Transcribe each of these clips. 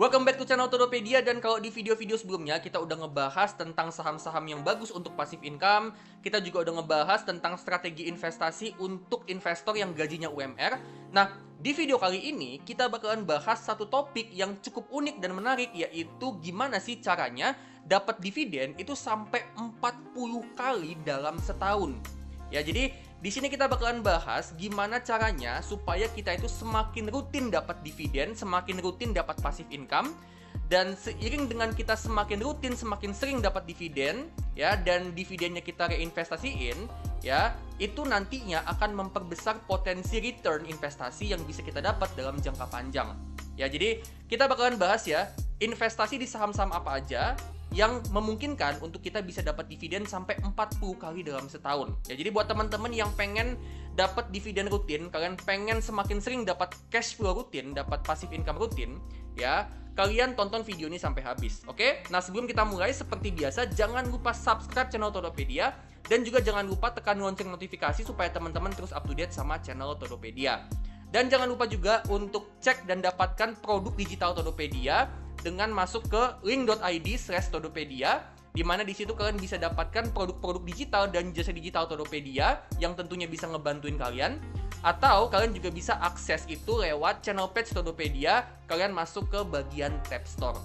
Welcome back to channel Todopedia, dan kalau di video-video sebelumnya kita udah ngebahas tentang saham-saham yang bagus untuk passive income. Kita juga udah ngebahas tentang strategi investasi untuk investor yang gajinya UMR. Nah, di video kali ini kita bakalan bahas satu topik yang cukup unik dan menarik, yaitu gimana sih caranya dapat dividen itu sampai 40 kali dalam setahun. Ya, jadi di sini kita bakalan bahas gimana caranya supaya kita itu semakin rutin dapat dividen, semakin rutin dapat passive income, dan seiring dengan kita semakin rutin, semakin sering dapat dividen, ya, dan dividennya kita reinvestasiin, ya, itu nantinya akan memperbesar potensi return investasi yang bisa kita dapat dalam jangka panjang. Ya, jadi kita bakalan bahas ya, investasi di saham-saham apa aja yang memungkinkan untuk kita bisa dapat dividen sampai 40 kali dalam setahun. Ya, jadi buat teman-teman yang pengen dapat dividen rutin, kalian pengen semakin sering dapat cash flow rutin, dapat passive income rutin, ya, kalian tonton video ini sampai habis. Oke? Nah, sebelum kita mulai, seperti biasa, jangan lupa subscribe channel Todopedia, dan juga jangan lupa tekan lonceng notifikasi supaya teman-teman terus up to date sama channel Todopedia. Dan jangan lupa juga untuk cek dan dapatkan produk digital Todopedia dengan masuk ke link.id/Todopedia, di mana di situ kalian bisa dapatkan produk-produk digital dan jasa digital Todopedia yang tentunya bisa ngebantuin kalian. Atau kalian juga bisa akses itu lewat channel page Todopedia, kalian masuk ke bagian tab store.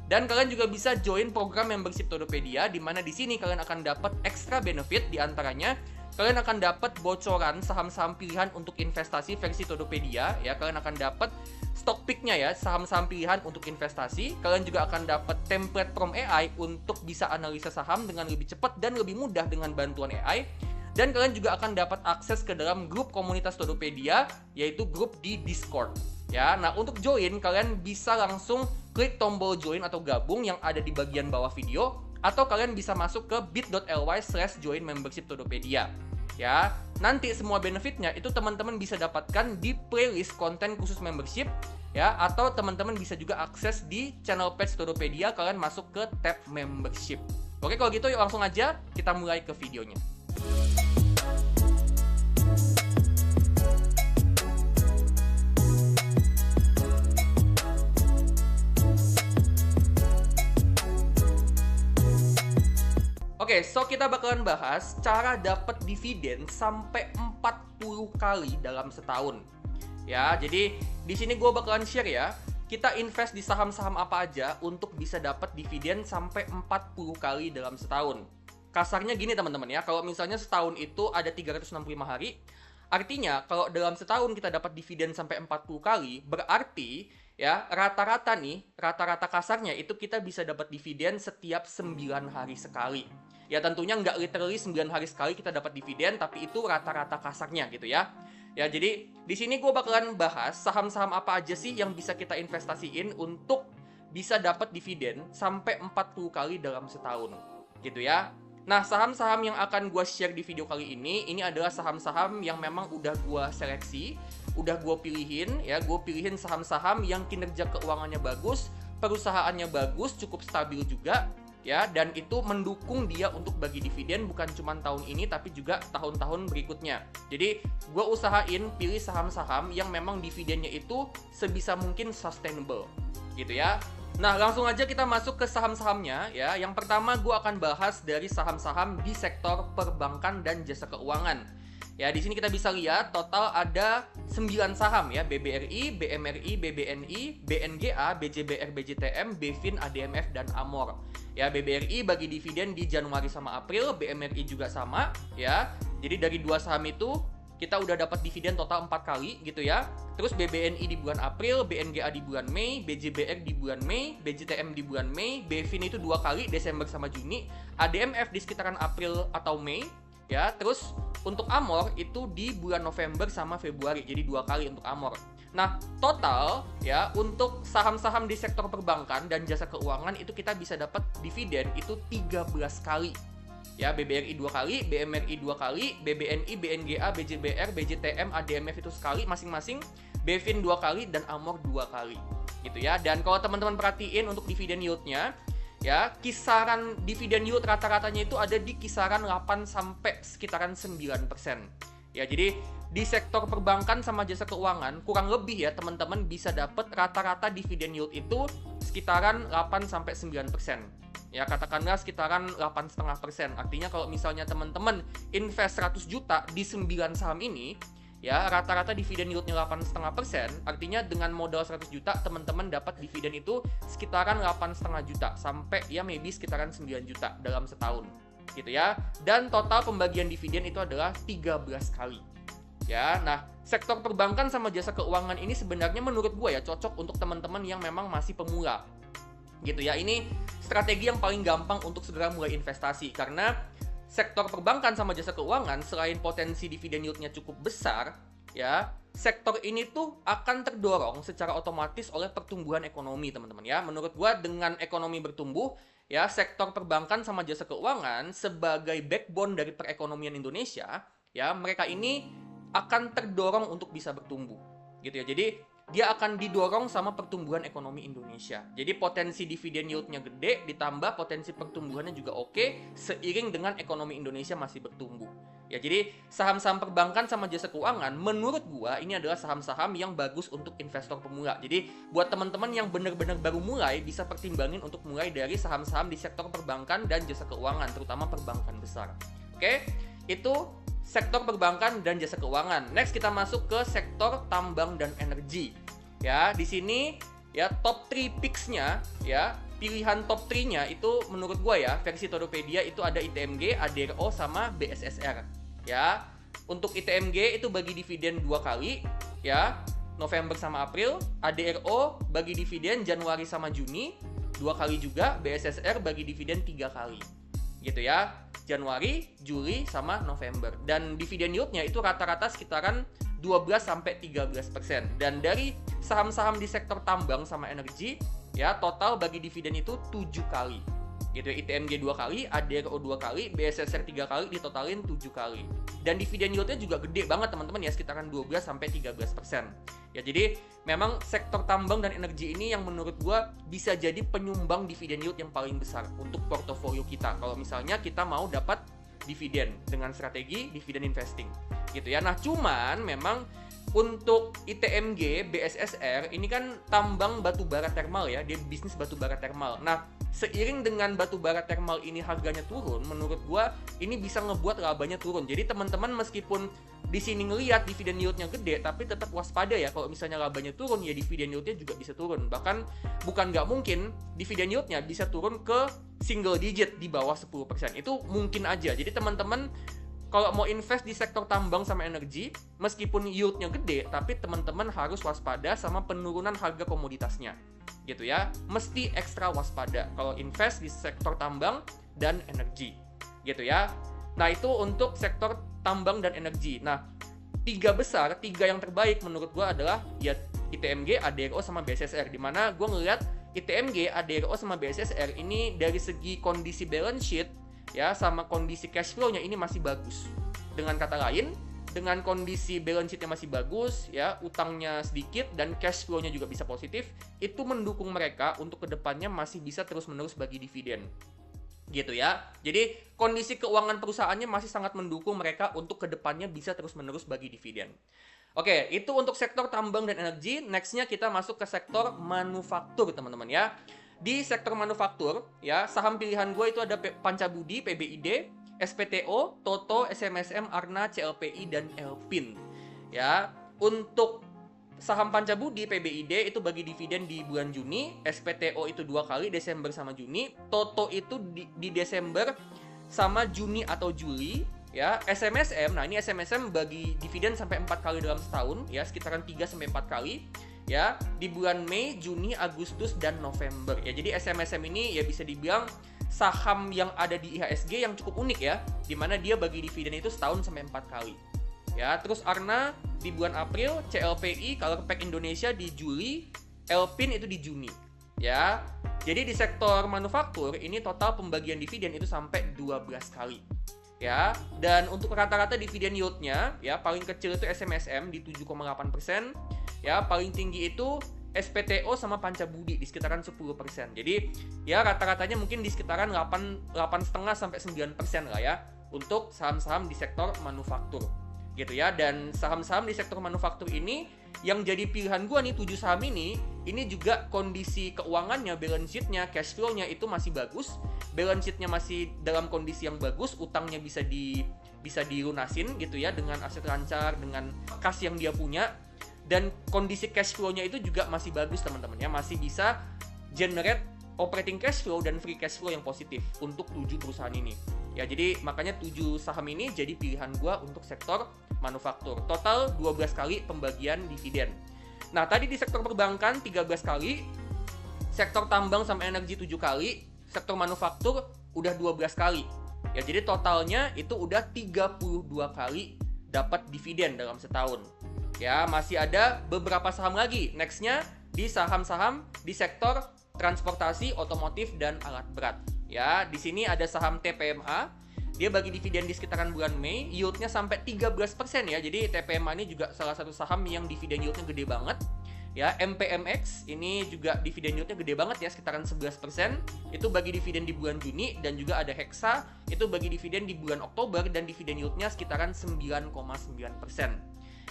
Dan kalian juga bisa join program membership Todopedia, di mana di sini kalian akan dapat extra benefit, di antaranya kalian akan dapat bocoran saham-saham pilihan untuk investasi versi Todopedia, ya. Kalian akan dapat stock pick-nya ya, saham-saham pilihan untuk investasi. Kalian juga akan dapat template from AI untuk bisa analisa saham dengan lebih cepat dan lebih mudah dengan bantuan AI. Dan kalian juga akan dapat akses ke dalam grup komunitas Todopedia, yaitu grup di Discord. Ya, nah untuk join kalian bisa langsung klik tombol join atau gabung yang ada di bagian bawah video, atau kalian bisa masuk ke bit.ly/join membership Todopedia. Ya, nanti semua benefitnya itu teman-teman bisa dapatkan di playlist konten khusus membership, ya, atau teman-teman bisa juga akses di channel page Todopedia, kalian masuk ke tab membership. Oke, kalau gitu yuk langsung aja kita mulai ke videonya. Oke, so kita bakalan bahas cara dapat dividen sampai 40 kali dalam setahun. Ya, jadi di sini gue bakalan share ya, kita invest di saham-saham apa aja untuk bisa dapat dividen sampai 40 kali dalam setahun. Kasarnya gini teman-teman ya, kalau misalnya setahun itu ada 365 hari, artinya kalau dalam setahun kita dapat dividen sampai 40 kali, berarti ya rata-rata kasarnya itu kita bisa dapat dividen setiap 9 hari sekali. Ya tentunya nggak literally 9 hari sekali kita dapat dividen, tapi itu rata-rata kasarnya gitu ya. Ya, jadi di sini gue bakalan bahas saham-saham apa aja sih yang bisa kita investasiin untuk bisa dapat dividen sampai 40 kali dalam setahun gitu ya. Nah, saham-saham yang akan gue share di video kali ini adalah saham-saham yang memang udah gue seleksi, udah gue pilihin ya. Gue pilihin saham-saham yang kinerja keuangannya bagus, perusahaannya bagus, cukup stabil juga, ya, dan itu mendukung dia untuk bagi dividen bukan cuma tahun ini tapi juga tahun-tahun berikutnya. Jadi gue usahain pilih saham-saham yang memang dividennya itu sebisa mungkin sustainable gitu ya. Nah, langsung aja kita masuk ke saham-sahamnya ya. Yang pertama gue akan bahas dari saham-saham di sektor perbankan dan jasa keuangan. Ya, di sini kita bisa lihat total ada 9 saham ya, BBRI, BMRI, BBNI, BNGA, BJBR, BJTM, BFIN, ADMF, dan Amor. Ya, BBRI bagi dividen di Januari sama April, BMRI juga sama ya. Jadi dari dua saham itu kita udah dapat dividen total 4 kali gitu ya. Terus BBNI di bulan April, BNGA di bulan Mei, BJBR di bulan Mei, BJTM di bulan Mei, BFIN itu 2 kali Desember sama Juni, ADMF di sekitaran April atau Mei. Ya, terus untuk Amor itu di bulan November sama Februari, jadi 2 kali untuk Amor. Nah, total ya untuk saham-saham di sektor perbankan dan jasa keuangan itu kita bisa dapat dividen itu 13 kali. Ya, BBRI 2 kali, BMRI 2 kali, BBNI, BNGA, BJBR, BJTM, ADMF itu sekali masing-masing, BFIN 2 kali, dan Amor 2 kali. Gitu ya. Dan kalau teman-teman perhatiin untuk dividen yield-nya, ya, kisaran dividen yield rata-ratanya itu ada di kisaran 8 sampai sekitaran 9%. Ya, jadi di sektor perbankan sama jasa keuangan kurang lebih ya teman-teman bisa dapat rata-rata dividen yield itu sekitaran 8 sampai 9%. Ya, katakanlah sekitaran 8,5%. Artinya kalau misalnya teman-teman invest 100 juta di 9 saham ini, ya rata-rata dividen yieldnya 8,5%. Artinya dengan modal 100 juta, teman-teman dapat dividen itu sekitaran 8,5 juta sampai ya maybe sekitaran 9 juta dalam setahun. Gitu ya. Dan total pembagian dividen itu adalah 13 kali. Ya, nah sektor perbankan sama jasa keuangan ini sebenarnya menurut gue ya cocok untuk teman-teman yang memang masih pemula. Gitu ya, ini strategi yang paling gampang untuk segera mulai investasi karena sektor perbankan sama jasa keuangan selain potensi dividen yieldnya cukup besar, ya sektor ini tuh akan terdorong secara otomatis oleh pertumbuhan ekonomi teman-teman ya. Menurut gua dengan ekonomi bertumbuh, ya sektor perbankan sama jasa keuangan sebagai backbone dari perekonomian Indonesia, ya mereka ini akan terdorong untuk bisa bertumbuh, gitu ya. Jadi dia akan didorong sama pertumbuhan ekonomi Indonesia. Jadi potensi dividen yieldnya gede, ditambah potensi pertumbuhannya juga oke, seiring dengan ekonomi Indonesia masih bertumbuh. Ya, jadi saham-saham perbankan sama jasa keuangan, menurut gua ini adalah saham-saham yang bagus untuk investor pemula. Jadi buat teman-teman yang benar-benar baru mulai, bisa pertimbangin untuk mulai dari saham-saham di sektor perbankan dan jasa keuangan, terutama perbankan besar. Oke, itu sektor perbankan dan jasa keuangan. Next kita masuk ke sektor tambang dan energi. Ya, di sini ya top 3 picks-nya ya, pilihan top 3-nya itu menurut gua ya, versi Todopedia itu ada ITMG, ADRO sama BSSR. Ya, untuk ITMG itu bagi dividen 2 kali ya, November sama April, ADRO bagi dividen Januari sama Juni 2 kali juga, BSSR bagi dividen 3 kali. Gitu ya. Januari, Juli, sama November. Dan dividen yieldnya itu rata-rata sekitaran 12-13%. Dan dari saham-saham di sektor tambang sama energi, ya total bagi dividen itu 7 kali. Gitu ya, ITMG 2 kali, ADRO 2 kali, BSSR 3 kali, ditotalin 7 kali. Dan dividen yieldnya juga gede banget teman-teman ya, sekitaran 12-13%. Ya, jadi memang sektor tambang dan energi ini yang menurut gua bisa jadi penyumbang dividen yield yang paling besar untuk portofolio kita. Kalau misalnya kita mau dapat dividen dengan strategi dividen investing. Gitu ya. Nah, cuman memang untuk ITMG, BSSR ini kan tambang batu bara termal ya, dia bisnis batu bara termal. Nah, seiring dengan batu bara termal ini harganya turun, menurut gua ini bisa ngebuat labanya turun. Jadi teman-teman meskipun di sini ngelihat dividen yieldnya gede, tapi tetap waspada ya, kalau misalnya labanya turun ya dividen yieldnya juga bisa turun. Bahkan bukan nggak mungkin dividen yieldnya bisa turun ke single digit di bawah 10%. Itu mungkin aja. Jadi teman-teman kalau mau invest di sektor tambang sama energi, meskipun yieldnya gede, tapi teman-teman harus waspada sama penurunan harga komoditasnya. Gitu ya, mesti ekstra waspada kalau invest di sektor tambang dan energi. Gitu ya. Nah, itu untuk sektor tambang dan energi. Nah, 3 yang terbaik menurut gue adalah ya ITMG, ADRO, sama BSSR. Dimana gue ngeliat ITMG, ADRO, sama BSSR ini dari segi kondisi balance sheet ya sama kondisi cash flow-nya ini masih bagus. Dengan kata lain, dengan kondisi balance sheet-nya masih bagus ya, utangnya sedikit dan cash flow-nya juga bisa positif, itu mendukung mereka untuk kedepannya masih bisa terus-menerus bagi dividen. Gitu ya. Jadi kondisi keuangan perusahaannya masih sangat mendukung mereka untuk kedepannya bisa terus-menerus bagi dividen. Oke, itu untuk sektor tambang dan energi. Next-nya kita masuk ke sektor manufaktur teman-teman ya. Di sektor manufaktur, ya saham pilihan gue itu ada Pancabudi, PBID, SPTO, Toto, SMSM, Arna, CLPI, dan Elpin. Ya, untuk saham Pancabudi, PBID itu bagi dividen di bulan Juni, SPTO itu 2 kali, Desember sama Juni, Toto itu di Desember sama Juni atau Juli, ya. SMSM, nah ini SMSM bagi dividen sampai 4 kali dalam setahun, ya sekitaran 3-4 kali. Ya, di bulan Mei, Juni, Agustus, dan November. Ya, jadi SMSM ini ya bisa dibilang saham yang ada di IHSG yang cukup unik ya, dimana dia bagi dividen itu setahun sampai 4 kali. Ya, terus Arna di bulan April, CLPI, Color Pack Indonesia di Juli, Elpin itu di Juni. Ya, jadi di sektor manufaktur ini total pembagian dividen itu sampai 12 kali. Ya, dan untuk rata-rata dividen yield-nya ya paling kecil itu SMSM di 7,8%. Ya, paling tinggi itu SPTO sama Pancabudi di sekitaran 10%. Jadi, ya rata-ratanya mungkin di sekitaran 8,5 sampai 9% lah ya untuk saham-saham di sektor manufaktur. Gitu ya. Dan saham-saham di sektor manufaktur ini yang jadi pilihan gue nih 7 saham ini juga kondisi keuangannya, balance sheet-nya, cash flow-nya itu masih bagus, balance sheet-nya masih dalam kondisi yang bagus, utangnya bisa dilunasin gitu ya dengan aset lancar, dengan kas yang dia punya, dan kondisi cash flow-nya itu juga masih bagus teman-teman ya, masih bisa generate operating cash flow dan free cash flow yang positif untuk 7 perusahaan ini. Ya, jadi makanya 7 saham ini jadi pilihan gua untuk sektor manufaktur. Total 12 kali pembagian dividen. Nah, tadi di sektor perbankan 13 kali, sektor tambang sama energi 7 kali, sektor manufaktur udah 12 kali. Ya, jadi totalnya itu udah 32 kali dapat dividen dalam setahun. Ya, masih ada beberapa saham lagi. Next-nya di saham-saham di sektor transportasi, otomotif, dan alat berat. Ya, di sini ada saham TPMA. Dia bagi dividen di sekitaran bulan Mei, yield-nya sampai 13% ya. Jadi TPMA ini juga salah satu saham yang dividen yield-nya gede banget. Ya, MPMX ini juga dividen yield-nya gede banget ya, sekitaran 11%. Itu bagi dividen di bulan Juni, dan juga ada Hexa, itu bagi dividen di bulan Oktober, dan dividen yield-nya sekitaran 9,9%.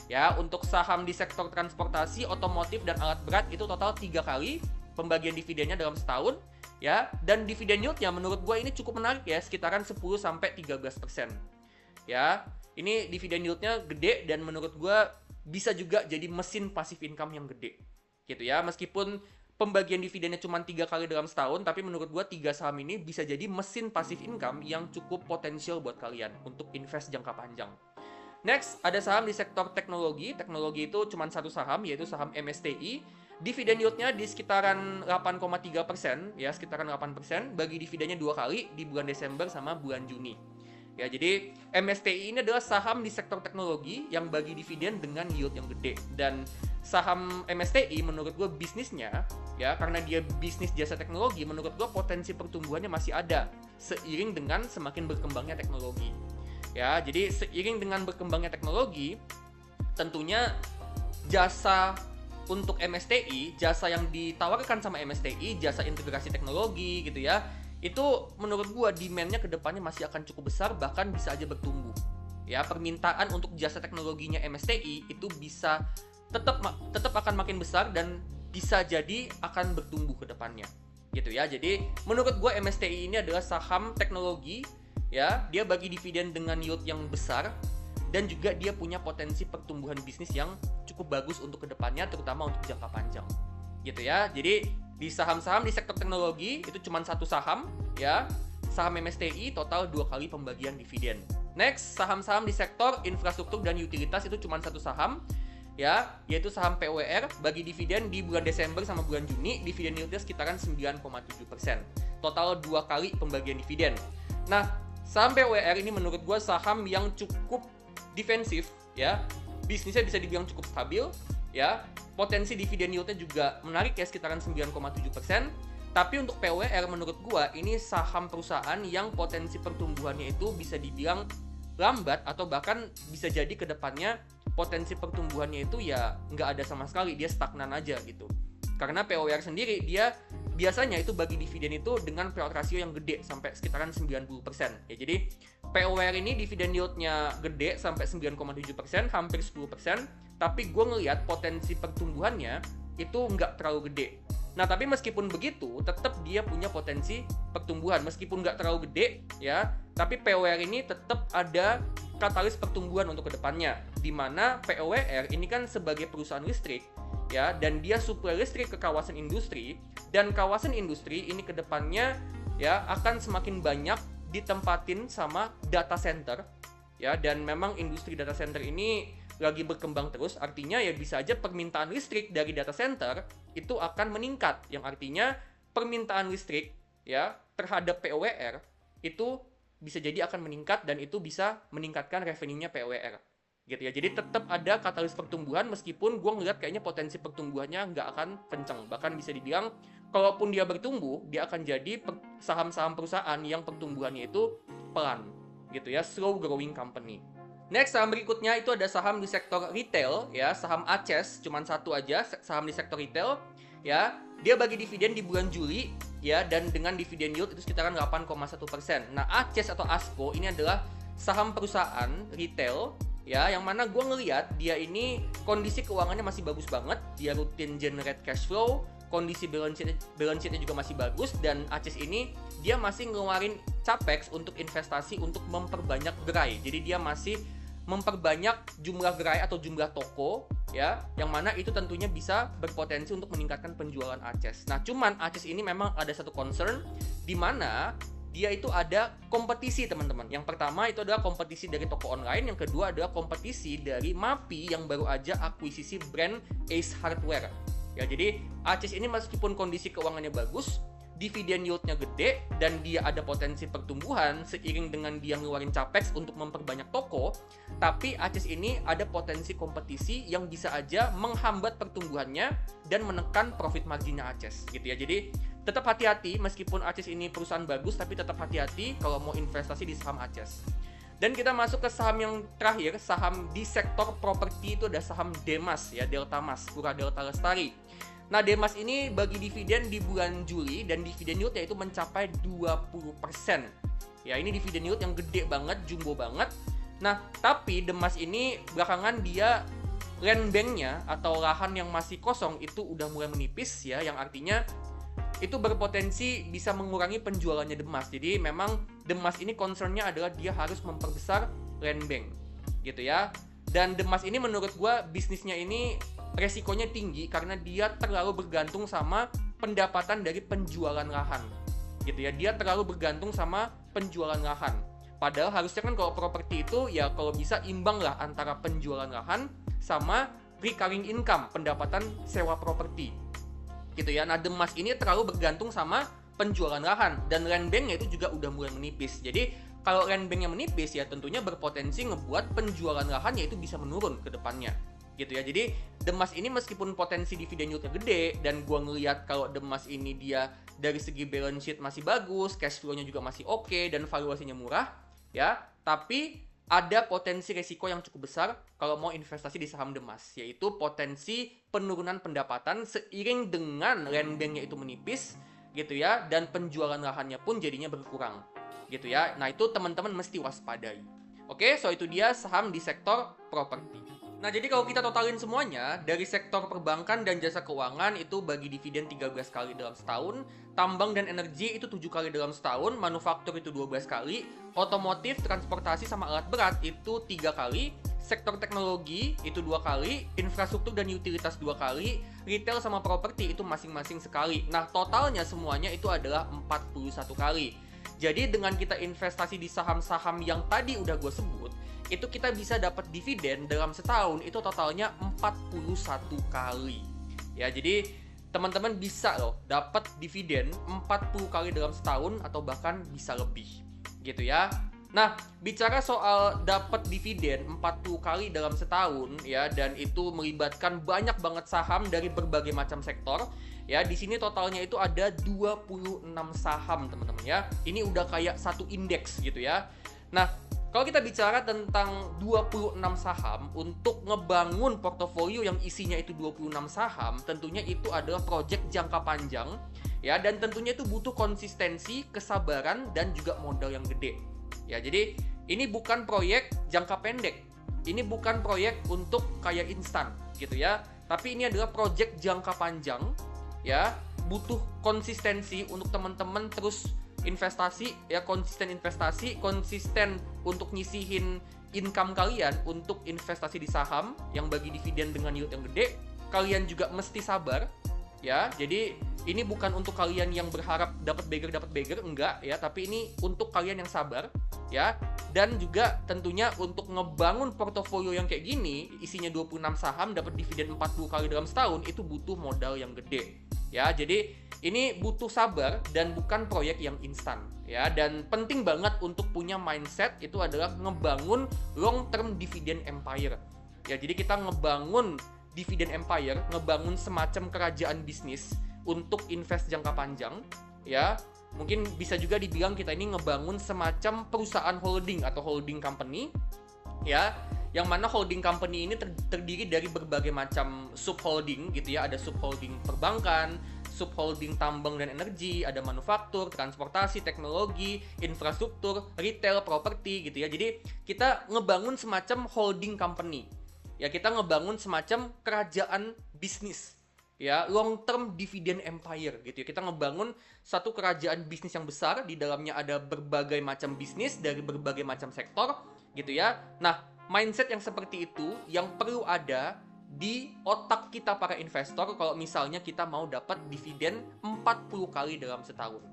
Ya, untuk saham di sektor transportasi, otomotif, dan alat berat itu total 3 kali pembagian dividennya dalam setahun. Ya, dan dividen yield-nya menurut gue ini cukup menarik ya, sekitaran 10-13%. Ya, ini dividen yield-nya gede dan menurut gue bisa juga jadi mesin passive income yang gede. Gitu ya, meskipun pembagian dividennya cuma 3 kali dalam setahun, tapi menurut gue 3 saham ini bisa jadi mesin passive income yang cukup potensial buat kalian untuk invest jangka panjang. Next, ada saham di sektor teknologi. Teknologi itu cuma satu saham, yaitu saham MSTI. Dividen yield-nya di sekitaran 8,3%, ya, sekitaran 8%, bagi dividennya 2 kali di bulan Desember sama bulan Juni. Ya, jadi MSTI ini adalah saham di sektor teknologi yang bagi dividen dengan yield yang gede. Dan saham MSTI menurut gue bisnisnya, ya, karena dia bisnis jasa teknologi, menurut gue potensi pertumbuhannya masih ada seiring dengan semakin berkembangnya teknologi. Ya, jadi seiring dengan berkembangnya teknologi, tentunya jasa untuk MSTI, jasa yang ditawarkan sama MSTI, jasa integrasi teknologi gitu ya, itu menurut gua demand-nya ke depannya masih akan cukup besar, bahkan bisa aja bertumbuh. Ya, permintaan untuk jasa teknologinya MSTI itu bisa tetap akan makin besar dan bisa jadi akan bertumbuh ke depannya. Gitu ya. Jadi menurut gua MSTI ini adalah saham teknologi, ya, dia bagi dividen dengan yield yang besar, dan juga dia punya potensi pertumbuhan bisnis yang cukup bagus untuk kedepannya, terutama untuk jangka panjang, gitu ya. Jadi di saham-saham di sektor teknologi itu cuma satu saham, ya, saham MSTI total 2 kali pembagian dividen. Next, saham-saham di sektor infrastruktur dan utilitas itu cuma satu saham, ya, yaitu saham POWR, bagi dividen di bulan Desember sama bulan Juni, dividen yieldnya sekitaran 9,7%. Total 2 kali pembagian dividen. Nah, saham POWR ini menurut gue saham yang cukup defensif, ya, bisnisnya bisa dibilang cukup stabil, ya, potensi dividen yield-nya juga menarik ya, sekitaran 9,7%. Tapi untuk POWR menurut gua ini saham perusahaan yang potensi pertumbuhannya itu bisa dibilang lambat, atau bahkan bisa jadi ke depannya potensi pertumbuhannya itu ya nggak ada sama sekali, dia stagnan aja gitu. Karena POWR sendiri dia biasanya itu bagi dividen itu dengan payout ratio yang gede sampai sekitaran 90%. Ya, jadi POWR ini dividen yield-nya gede sampai 9,7%, hampir 10%, tapi gue ngelihat potensi pertumbuhannya itu nggak terlalu gede. Nah, tapi meskipun begitu, tetap dia punya potensi pertumbuhan. Meskipun nggak terlalu gede, ya, tapi POWR ini tetap ada katalis pertumbuhan untuk kedepannya. Di mana POWR ini kan sebagai perusahaan listrik, ya, dan dia suplai listrik ke kawasan industri, dan kawasan industri ini kedepannya, ya, akan semakin banyak ditempatin sama data center, ya, dan memang industri data center ini lagi berkembang terus, artinya ya bisa aja permintaan listrik dari data center itu akan meningkat, yang artinya permintaan listrik, ya, terhadap POWR itu bisa jadi akan meningkat, dan itu bisa meningkatkan revenue-nya POWR, gitu ya. Jadi tetap ada katalis pertumbuhan, meskipun gue ngeliat kayaknya potensi pertumbuhannya nggak akan kenceng, bahkan bisa dibilang kalaupun dia bertumbuh, dia akan jadi saham-saham perusahaan yang pertumbuhannya itu pelan, gitu ya, slow growing company. Next, saham berikutnya itu ada saham di sektor retail, ya, saham ACES, cuman satu aja saham di sektor retail, ya. Dia bagi dividen di bulan Juli, ya, dan dengan dividen yield itu sekitaran 8,1%. Nah, ACES atau ASKO ini adalah saham perusahaan retail ya, yang mana gue ngeliat dia ini kondisi keuangannya masih bagus banget, dia rutin generate cash flow, kondisi balance sheet-nya juga masih bagus, dan Aces ini dia masih ngeluarin capex untuk investasi untuk memperbanyak gerai. Jadi dia masih memperbanyak jumlah gerai atau jumlah toko, ya, yang mana itu tentunya bisa berpotensi untuk meningkatkan penjualan Aces. Nah, cuman Aces ini memang ada satu concern di mana dia itu ada kompetisi, teman-teman. Yang pertama itu adalah kompetisi dari toko online, yang kedua adalah kompetisi dari Mapi yang baru aja akuisisi brand Ace Hardware. Ya, jadi Aces ini meskipun kondisi keuangannya bagus, dividen yield-nya gede, dan dia ada potensi pertumbuhan seiring dengan dia ngeluarin capex untuk memperbanyak toko, tapi Aces ini ada potensi kompetisi yang bisa aja menghambat pertumbuhannya dan menekan profit marginnya Aces, gitu ya. Jadi tetap hati-hati, meskipun Aces ini perusahaan bagus, tapi tetap hati-hati kalau mau investasi di saham Aces. Dan kita masuk ke saham yang terakhir, saham di sektor properti itu ada saham Demas, ya, Delta Mas, Pura Delta Lestari. Nah, Demas ini bagi dividen di bulan Juli, dan dividen yield-nya itu mencapai 20%. Ya, ini dividen yield yang gede banget, jumbo banget. Nah, tapi Demas ini belakangan dia land bank-nya atau lahan yang masih kosong itu udah mulai menipis, ya, yang artinya itu berpotensi bisa mengurangi penjualannya Demas. Jadi memang Demas ini concernnya adalah dia harus memperbesar land bank, gitu ya. Dan Demas ini menurut gua bisnisnya ini resikonya tinggi karena dia terlalu bergantung sama pendapatan dari penjualan lahan, gitu ya. Dia terlalu bergantung sama penjualan lahan. Padahal harusnya kan kalau properti itu ya kalau bisa imbang lah antara penjualan lahan sama recurring income, pendapatan sewa properti, gitu ya. Nah, Demas ini terlalu bergantung sama penjualan lahan, dan land bank-nya itu juga udah mulai menipis. Jadi kalau land bank-nya menipis ya tentunya berpotensi ngebuat penjualan lahannya itu bisa menurun ke depannya, gitu ya. Jadi Demas ini meskipun potensi dividen yield-nya gede, dan gua ngelihat kalau Demas ini dia dari segi balance sheet masih bagus, cash flow-nya juga masih oke, dan valuasinya murah, ya, tapi ada potensi resiko yang cukup besar kalau mau investasi di saham Demas, yaitu potensi penurunan pendapatan seiring dengan land bank-nya itu menipis, gitu ya, dan penjualan lahannya pun jadinya berkurang, gitu ya. Nah, itu teman-teman mesti waspadai. Oke, so itu dia saham di sektor properti. Nah, jadi kalau kita totalin semuanya, dari sektor perbankan dan jasa keuangan itu bagi dividen 13 kali dalam setahun, tambang dan energi itu 7 kali dalam setahun, manufaktur itu 12 kali, otomotif, transportasi, sama alat berat itu 3 kali, sektor teknologi itu 2 kali, infrastruktur dan utilitas 2 kali, retail sama properti itu masing-masing sekali. Nah, totalnya semuanya itu adalah 41 kali. Jadi dengan kita investasi di saham-saham yang tadi udah gue sebut, itu kita bisa dapat dividen dalam setahun itu totalnya 41 kali. Ya, jadi teman-teman bisa loh dapat dividen 40 kali dalam setahun atau bahkan bisa lebih, gitu ya. Nah, bicara soal dapat dividen 40 kali dalam setahun, ya, dan itu melibatkan banyak banget saham dari berbagai macam sektor. Ya, di sini totalnya itu ada 26 saham, teman-teman ya. Ini udah kayak satu indeks gitu ya. Nah, kalau kita bicara tentang 26 saham untuk ngebangun portofolio yang isinya itu 26 saham, tentunya itu adalah project jangka panjang, ya, dan tentunya itu butuh konsistensi, kesabaran, dan juga modal yang gede. Ya, jadi ini bukan proyek jangka pendek. Ini bukan proyek untuk kayak instan, gitu ya. Tapi ini adalah project jangka panjang, ya. Butuh konsistensi untuk teman-teman terus investasi, ya, konsisten investasi, konsisten untuk nyisihin income kalian untuk investasi di saham yang bagi dividen dengan yield yang gede. Kalian juga mesti sabar, ya. Jadi ini bukan untuk kalian yang berharap dapat beggar, enggak ya, tapi ini untuk kalian yang sabar, ya. Dan juga tentunya untuk ngebangun portofolio yang kayak gini, isinya 26 saham, dapat dividen 40 kali dalam setahun, itu butuh modal yang gede. Ya, jadi ini butuh sabar dan bukan proyek yang instan, ya. Dan penting banget untuk punya mindset itu adalah ngebangun long term dividend empire. Ya, jadi kita ngebangun dividend empire, ngebangun semacam kerajaan bisnis untuk invest jangka panjang, ya. Mungkin bisa juga dibilang kita ini ngebangun semacam perusahaan holding atau holding company, ya. Yang mana holding company ini terdiri dari berbagai macam subholding gitu ya. Ada subholding perbankan, subholding tambang dan energi, ada manufaktur, transportasi, teknologi, infrastruktur, retail, properti gitu ya. Jadi kita ngebangun semacam holding company. Ya, kita ngebangun semacam kerajaan bisnis. Ya, long term dividend empire gitu ya. Kita ngebangun satu kerajaan bisnis yang besar, di dalamnya ada berbagai macam bisnis dari berbagai macam sektor gitu ya. Nah, mindset yang seperti itu yang perlu ada di otak kita para investor kalau misalnya kita mau dapat dividen 40 kali dalam setahun.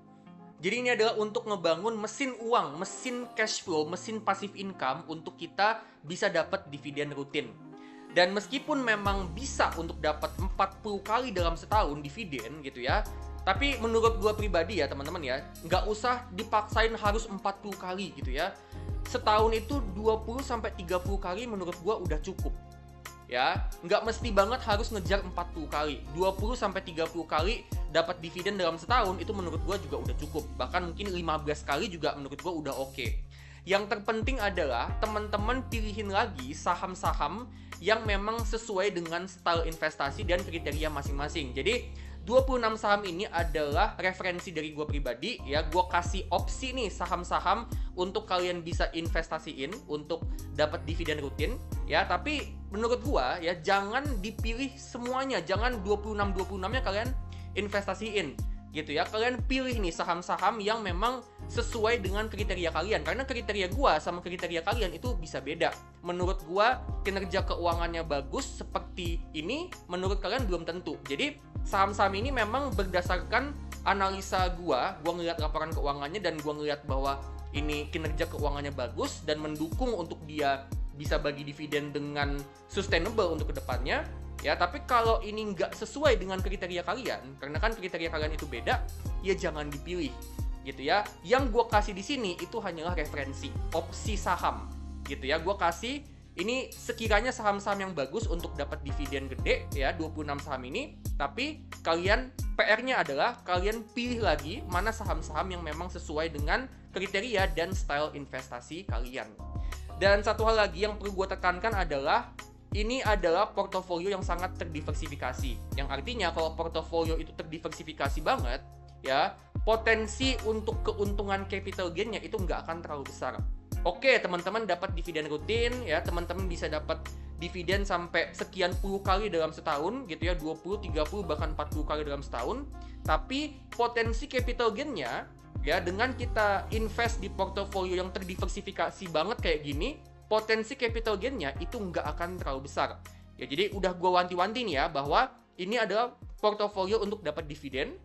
Jadi ini adalah untuk ngebangun mesin uang, mesin cash flow, mesin passive income untuk kita bisa dapat dividen rutin. Dan meskipun memang bisa untuk dapat 40 kali dalam setahun dividen gitu ya, tapi menurut gue pribadi ya teman-teman ya, nggak usah dipaksain harus 40 kali gitu ya. Setahun itu 20-30 kali menurut gue udah cukup. Ya, nggak mesti banget harus ngejar 40 kali. 20-30 kali dapat dividen dalam setahun itu menurut gue juga udah cukup. Bahkan mungkin 15 kali juga menurut gue udah oke. Yang terpenting adalah teman-teman pilihin lagi saham-saham yang memang sesuai dengan style investasi dan kriteria masing-masing. Jadi 26 saham ini adalah referensi dari gue pribadi ya. Gue kasih opsi nih saham-saham untuk kalian bisa investasiin untuk dapat dividen rutin ya. Tapi menurut gue ya jangan dipilih semuanya. Jangan 26-26-nya kalian investasiin gitu ya. Kalian pilih nih saham-saham yang memang sesuai dengan kriteria kalian. Karena kriteria gue sama kriteria kalian itu bisa beda. Menurut gue kinerja keuangannya bagus seperti ini, menurut kalian belum tentu. Jadi saham-saham ini memang berdasarkan analisa gue ngeliat laporan keuangannya dan gue ngeliat bahwa ini kinerja keuangannya bagus dan mendukung untuk dia bisa bagi dividen dengan sustainable untuk kedepannya. Ya, tapi kalau ini nggak sesuai dengan kriteria kalian, karena kan kriteria kalian itu beda, ya jangan dipilih, gitu ya. Yang gue kasih di sini itu hanyalah referensi, opsi saham, gitu ya. Gue kasih ini sekiranya saham-saham yang bagus untuk dapat dividen gede, ya 26 saham ini. Tapi kalian PR-nya adalah kalian pilih lagi mana saham-saham yang memang sesuai dengan kriteria dan style investasi kalian. Dan satu hal lagi yang perlu gue tekankan adalah ini adalah portofolio yang sangat terdiversifikasi. Yang artinya kalau portofolio itu terdiversifikasi banget, ya potensi untuk keuntungan capital gain-nya itu nggak akan terlalu besar. Oke, teman-teman dapat dividen rutin, ya teman-teman bisa dapat dividen sampai sekian puluh kali dalam setahun, gitu ya, 20, 30, bahkan 40 kali dalam setahun. Tapi potensi capital gain-nya, ya dengan kita invest di portofolio yang terdiversifikasi banget kayak gini, potensi capital gain-nya itu nggak akan terlalu besar. Ya, jadi udah gue wanti-wanti nih ya, bahwa ini adalah portofolio untuk dapat dividen.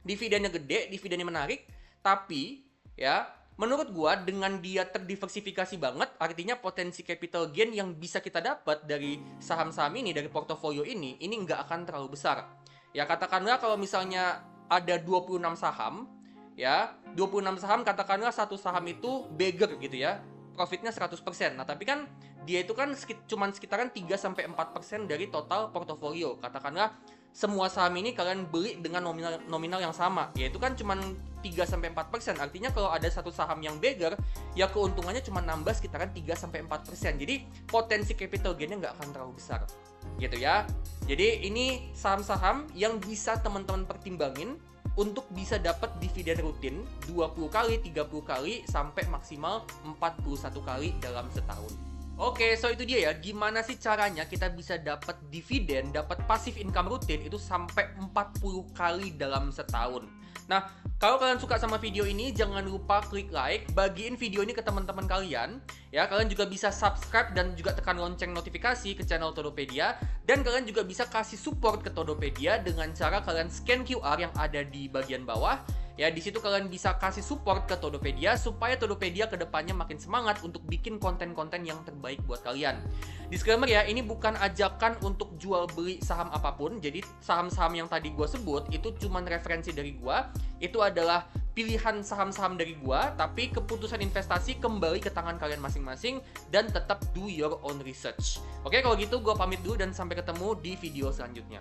Dividennya gede, dividennya menarik, tapi ya menurut gue dengan dia terdiversifikasi banget, artinya potensi capital gain yang bisa kita dapat dari saham-saham ini, dari portofolio ini nggak akan terlalu besar. Ya katakanlah kalau misalnya ada 26 saham, ya 26 saham, katakanlah satu saham itu beggar gitu ya, profitnya 100%. Nah, tapi kan dia itu kan cuman sekitaran 3-4% dari total portofolio. Katakanlah semua saham ini kalian beli dengan nominal yang sama, yaitu kan cuman 3-4%. Artinya kalau ada satu saham yang beggar, ya keuntungannya cuma nambah sekitaran 3-4%. Jadi potensi capital gain-nya nggak akan terlalu besar. Gitu ya. Jadi ini saham-saham yang bisa teman-teman pertimbangin untuk bisa dapat dividen rutin 20 kali, 30 kali, sampai maksimal 41 kali dalam setahun. Oke, so itu dia ya, gimana sih caranya kita bisa dapat dividen, dapat passive income rutin itu sampai 40 kali dalam setahun. Nah, kalau kalian suka sama video ini, jangan lupa klik like, bagiin video ini ke teman-teman kalian. Ya, kalian juga bisa subscribe dan juga tekan lonceng notifikasi ke channel Todopedia. Dan kalian juga bisa kasih support ke Todopedia dengan cara kalian scan QR yang ada di bagian bawah. Ya, di situ kalian bisa kasih support ke Todopedia supaya Todopedia kedepannya makin semangat untuk bikin konten-konten yang terbaik buat kalian. Disclaimer ya, ini bukan ajakan untuk jual beli saham apapun. Jadi saham-saham yang tadi gue sebut itu cuman referensi dari gue. Itu adalah pilihan saham-saham dari gue, tapi keputusan investasi kembali ke tangan kalian masing-masing dan tetap do your own research. Oke, kalau gitu gue pamit dulu dan sampai ketemu di video selanjutnya.